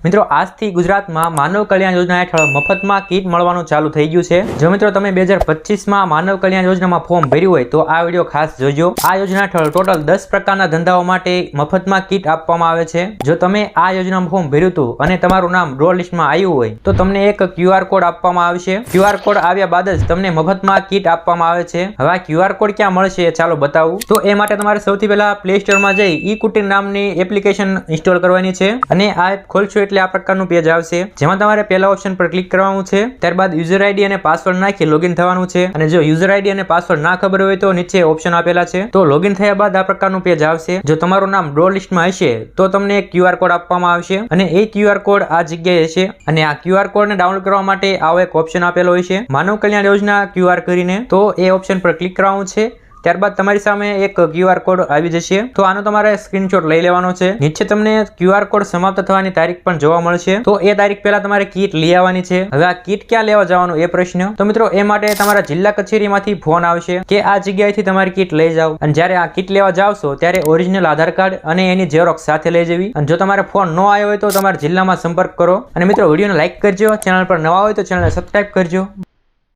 મિત્રો આજથી ગુજરાતમાં માનવ કલ્યાણ યોજના હેઠળ મફતમાં કીટ મળવાનું ચાલુ થઈ ગયું છે। જો મિત્રો તમે 2025માં માનવ કલ્યાણ યોજનામાં ફોર્મ ભર્યું હોય તો આ વિડીયો ખાસ જોજો। આ યોજના હેઠળ ટોટલ 10 પ્રકારના ધંધાઓ માટે મફતમાં કીટ આપવામાં આવે છે। જો તમે આ યોજનામાં ફોર્મ ભર્યું હતું અને તમારું નામ ડ્રો લિસ્ટમાં આવ્યું હોય તો તમને એક QR કોડ આપવામાં આવશે। QR કોડ આવ્યા બાદ જ તમને મફતમાં કીટ આપવામાં આવે છે। હવે આ QR કોડ ક્યાં મળશે ચાલો બતાવું। તો એ માટે તમારે સૌથી પહેલા પ્લે સ્ટોરમાં જઈ ઈ-કુટીર નામની એપ્લિકેશન ઇન્સ્ટોલ કરવાની છે અને આ એપ ખોલશો એટલે આ પ્રકારનું પેજ આવશે, જેમાં તમારે પહેલા ઓપ્શન પર ક્લિક કરવાનું છે। ત્યારબાદ યુઝર આઈડી અને પાસવર્ડ નાખી લોગિન થવાનું છે અને જો યુઝર આઈડી અને પાસવર્ડ ના ખબર હોય તો નીચે ઓપ્શન આપેલા છે, તો લોગિન થયા બાદ આ પ્રકારનું પેજ આવશે। જો તમારું નામ ડ્રો લિસ્ટમાં હશે તો તમને એક QR કોડ આપવામાં આવશે અને એ QR કોડ આ જગ્યાએ હશે અને આ QR કોડને ડાઉનલોડ કરવા માટે આવો એક ઓપ્શન આપેલો હોય છે માનવ કલ્યાણ યોજના QR કરીને, તો એ ઓપ્શન પર ક્લિક કરવાનું છે। ત્યારબાદ તમારી સામે એક QR કોડ આવી જશે, તો આનો તમારે સ્ક્રીનશોટ લઈ લેવાનો છે। નીચે તમને QR કોડ સમાપ્ત થવાની તારીખ પણ જોવા મળશે, તો એ તારીખ પહેલા તમારે કીટ લઈ આવવાની છે। હવે આ કીટ ક્યાં લેવા જવાનું એ પ્રશ્ન, તો મિત્રો એ માટે તમારા જિલ્લા કચેરીમાંથી ફોન આવશે કે આ જગ્યાએથી તમારી કીટ લઈ જાઓ અને જ્યારે આ કીટ લેવા જાવશો ત્યારે ઓરિજિનલ આધાર કાર્ડ અને એની ઝેરોક્સ સાથે લઈ જવી। અને જો તમારે ફોન ન આવ્યો હોય તો તમારા જિલ્લામાં સંપર્ક કરો અને મિત્રો વિડીયોને લાઈક કરજો, ચેનલ પર નવા હોય તો ચેનલને સબસ્ક્રાઇબ કરજો।